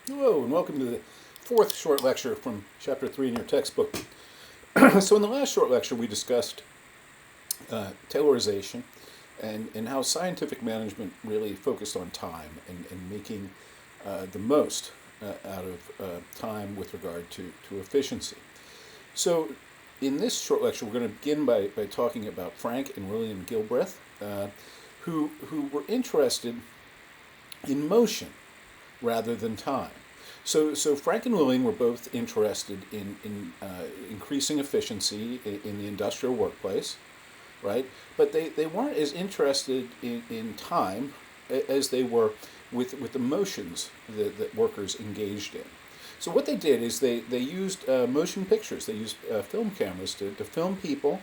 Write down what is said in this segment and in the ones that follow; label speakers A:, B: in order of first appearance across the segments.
A: Hello, and welcome to the fourth short lecture from Chapter 3 in your textbook. So in the last short lecture, we discussed Taylorization and how scientific management really focused on time and making the most out of time with regard to efficiency. So in this short lecture, we're going to begin by talking about Frank and William Gilbreth, who were interested in motion rather than time. So Frank and William were both interested in increasing efficiency in the industrial workplace, right? But they weren't as interested in time as they were with the motions that workers engaged in. So what they did is they used motion pictures. They used film cameras to film people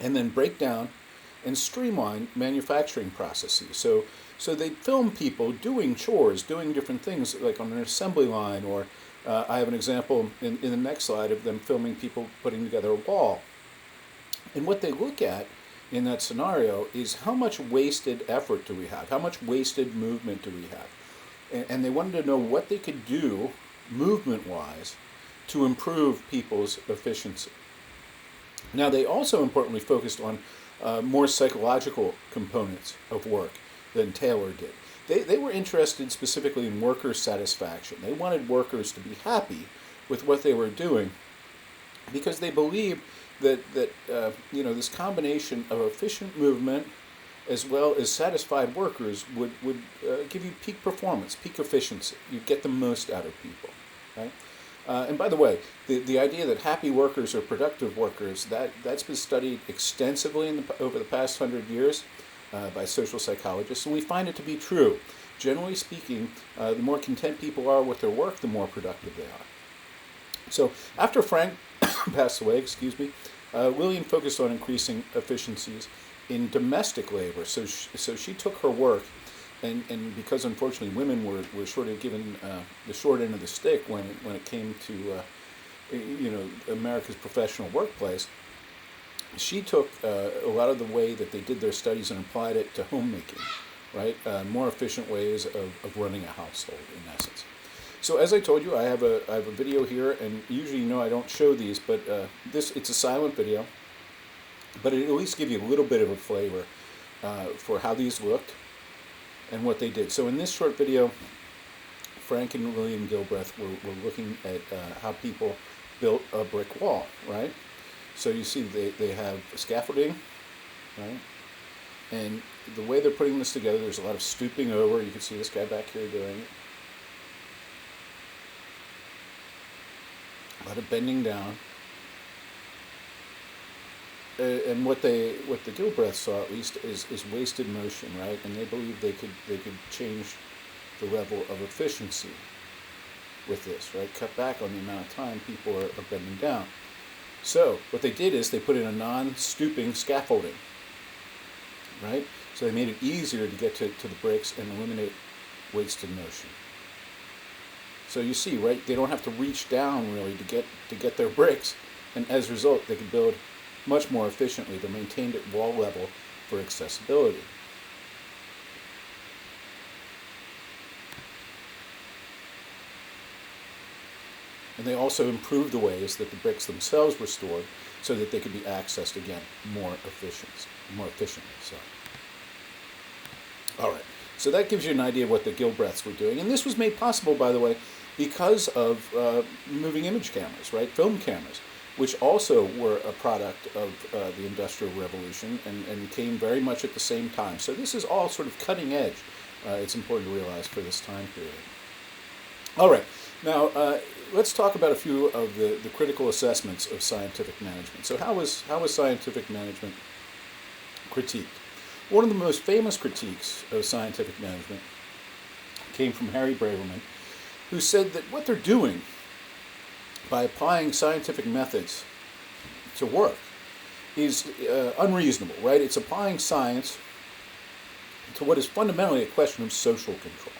A: and then break down and streamline manufacturing processes. So they film people doing chores, doing different things, like on an assembly line, or I have an example in the next slide of them filming people putting together a wall. And what they look at in that scenario is how much wasted effort do we have? How much wasted movement do we have? And they wanted to know what they could do movement-wise to improve people's efficiency. Now, they also importantly focused on more psychological components of work than Taylor did. They were interested specifically in worker satisfaction. They wanted workers to be happy with what they were doing because they believed that this combination of efficient movement as well as satisfied workers would give you peak performance, peak efficiency. You'd get the most out of people, right? And by the way, the idea that happy workers are productive workers, that's been studied extensively over the past 100 years by social psychologists, and we find it to be true. Generally speaking, the more content people are with their work, the more productive they are. So after Frank passed away, William focused on increasing efficiencies in domestic labor. So she took her work, and because unfortunately women were sort of given the short end of the stick when it came to America's professional workplace, she took a lot of the way that they did their studies and applied it to homemaking, right? More efficient ways of running a household, in essence. So as I told you, I have a video here, and usually I don't show these, but it's a silent video, but it at least give you a little bit of a flavor for how these looked and what they did. So in this short video, Frank and William Gilbreth were looking at how people built a brick wall, right? So you see they have scaffolding, right? And the way they're putting this together, there's a lot of stooping over. You can see this guy back here doing it. A lot of bending down. And what the Gilbreths saw, at least, is wasted motion, right? And they believe they could change the level of efficiency with this, right? Cut back on the amount of time people are bending down. So what they did is they put in a non-stooping scaffolding, right? So they made it easier to get to the bricks and eliminate wasted motion. So you see, right? They don't have to reach down really to get their bricks, and as a result, they can build much more efficiently. They're maintained at wall level for accessibility. And they also improved the ways that the bricks themselves were stored so that they could be accessed again more efficiently. So, all right. So that gives you an idea of what the Gilbreths were doing, and this was made possible, by the way, because of moving image cameras, right? Film cameras, which also were a product of the Industrial Revolution and came very much at the same time. So this is all sort of cutting edge. It's important to realize for this time period. All right. Now, let's talk about a few of the critical assessments of scientific management. So how was scientific management critiqued? One of the most famous critiques of scientific management came from Harry Braverman, who said that what they're doing by applying scientific methods to work is unreasonable, right? It's applying science to what is fundamentally a question of social control,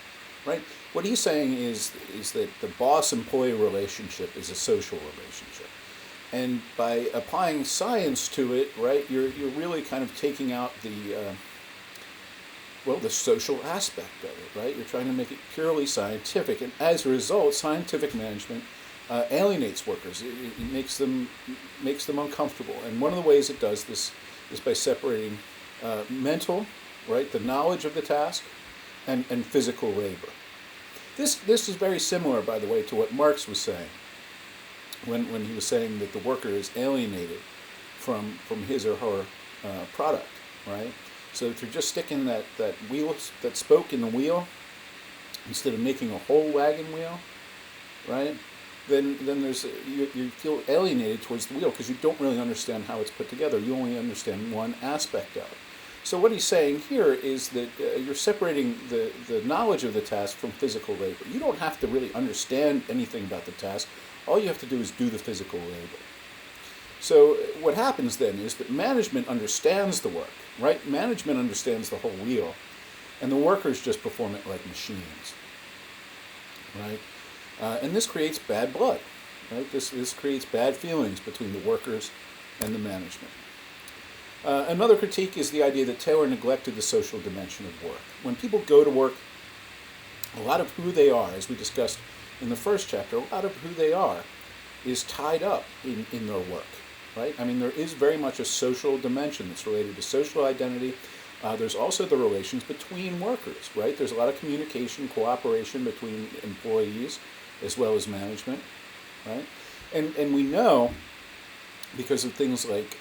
A: right? What he's saying is that the boss-employee relationship is a social relationship. And by applying science to it, right, you're really kind of taking out Well, the social aspect of it, right? You're trying to make it purely scientific, and as a result, scientific management alienates workers. It makes them uncomfortable, and one of the ways it does this is by separating mental, right, the knowledge of the task, and physical labor. This is very similar, by the way, to what Marx was saying when he was saying that the worker is alienated from his or her product, right? So if you're just sticking that wheel, that spoke in the wheel, instead of making a whole wagon wheel, right? Then you feel alienated towards the wheel because you don't really understand how it's put together. You only understand one aspect of it. So what he's saying here is that you're separating the knowledge of the task from physical labor. You don't have to really understand anything about the task. All you have to do is do the physical labor. So what happens then is that management understands the work, right? Management understands the whole wheel, and the workers just perform it like machines, right? And this creates bad blood, right? This creates bad feelings between the workers and the management. Another critique is the idea that Taylor neglected the social dimension of work. When people go to work, a lot of who they are, as we discussed in the first chapter, a lot of who they are is tied up in their work, right? I mean, there is very much a social dimension that's related to social identity. There's also the relations between workers, right? There's a lot of communication, cooperation between employees as well as management, right? And we know, because of things like,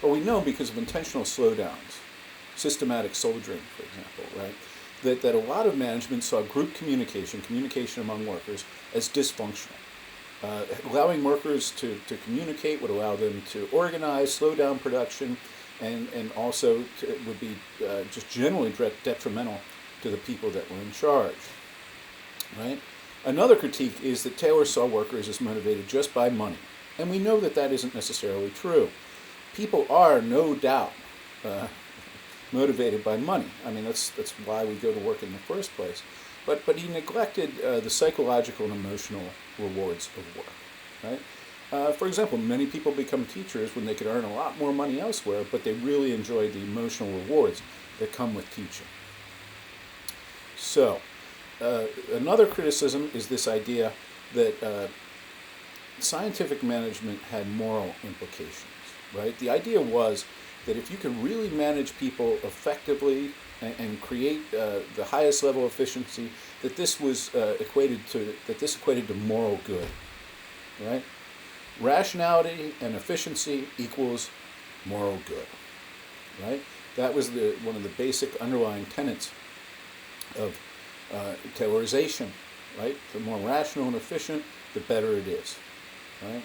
A: we know because of intentional slowdowns, systematic soldiering, for example, right? That a lot of management saw group communication among workers, as dysfunctional. Allowing workers to communicate would allow them to organize, slow down production, and also would be just generally detrimental to the people that were in charge, right? Another critique is that Taylor saw workers as motivated just by money, and we know that that isn't necessarily true. People are, no doubt, motivated by money. I mean, that's why we go to work in the first place. But he neglected the psychological and emotional rewards of work, right? For example, many people become teachers when they could earn a lot more money elsewhere, but they really enjoy the emotional rewards that come with teaching. So, another criticism is this idea that scientific management had moral implications, right? The idea was that if you could really manage people effectively and create the highest level of efficiency, that this was equated to moral good, right? Rationality and efficiency equals moral good, right? That was one of the basic underlying tenets of Taylorization, right? The more rational and efficient, the better it is, right?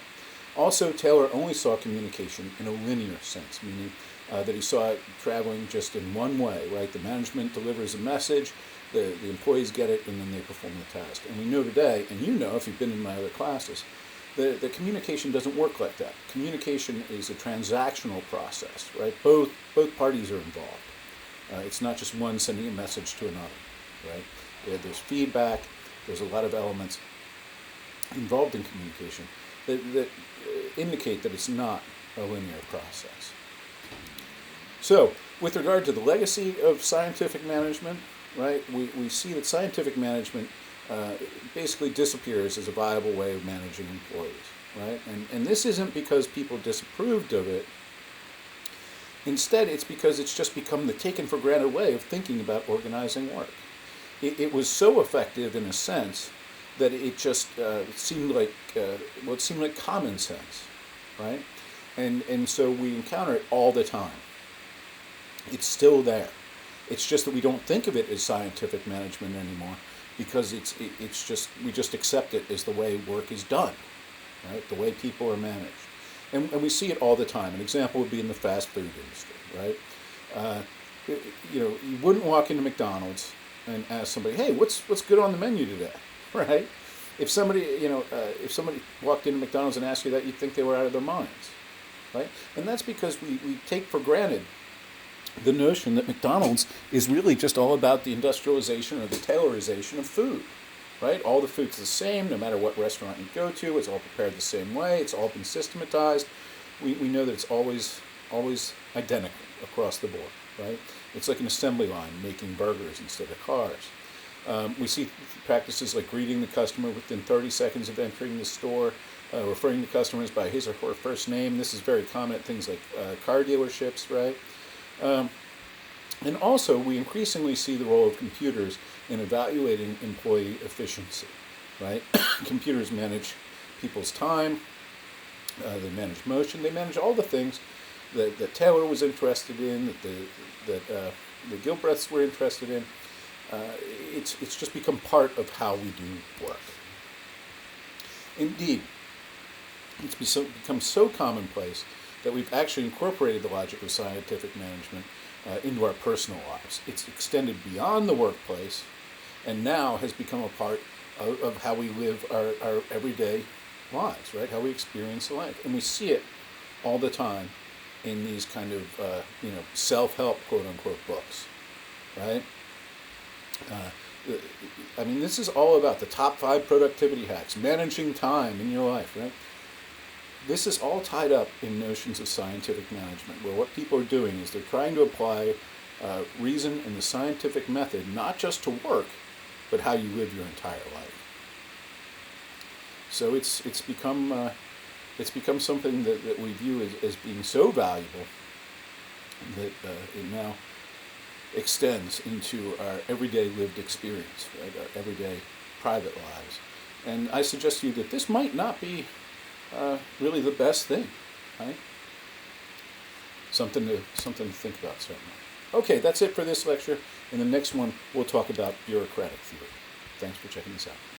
A: Also, Taylor only saw communication in a linear sense, meaning that he saw it traveling just in one way, right? The management delivers a message, the employees get it, and then they perform the task. And we know today, and you know if you've been in my other classes, the communication doesn't work like that. Communication is a transactional process, right? Both parties are involved. It's not just one sending a message to another, right? There's feedback, there's a lot of elements involved in communication that indicate that it's not a linear process. So, with regard to the legacy of scientific management, right, we see that scientific management basically disappears as a viable way of managing employees, right? And this isn't because people disapproved of it. Instead, it's because it's just become the taken for granted way of thinking about organizing work. It was so effective in a sense that it just seemed like common sense, right? And so we encounter it all the time. It's still there. It's just that we don't think of it as scientific management anymore because we just accept it as the way work is done, right? The way people are managed, and we see it all the time. An example would be in the fast food industry, right? You wouldn't walk into McDonald's and ask somebody, "Hey, what's good on the menu today?" Right? If somebody walked into McDonald's and asked you that, you'd think they were out of their minds, right? And that's because we take for granted the notion that McDonald's is really just all about the industrialization or the Taylorization of food, right? All the food's the same, no matter what restaurant you go to. It's all prepared the same way. It's all been systematized. We know that it's always identical across the board, right? It's like an assembly line making burgers instead of cars. We see practices like greeting the customer within 30 seconds of entering the store, referring to customers by his or her first name. This is very common at things like car dealerships, right? And also, we increasingly see the role of computers in evaluating employee efficiency, right? Computers manage people's time, they manage motion, they manage all the things that Taylor was interested in, that the Gilbreths were interested in. It's just become part of how we do work. Indeed, it's become so commonplace that we've actually incorporated the logic of scientific management into our personal lives. It's extended beyond the workplace and now has become a part of how we live our everyday lives, right? How we experience life. And we see it all the time in these kind of, self-help, quote-unquote, books, right? I mean, this is all about the top 5 productivity hacks, managing time in your life, right? This is all tied up in notions of scientific management, where what people are doing is they're trying to apply reason and the scientific method, not just to work, but how you live your entire life. So it's become something that we view as being so valuable that it now extends into our everyday lived experience, right? Our everyday private lives. And I suggest to you that this might not be really the best thing, right? Something to think about, certainly. Okay, that's it for this lecture. In the next one, we'll talk about bureaucratic theory. Thanks for checking this out.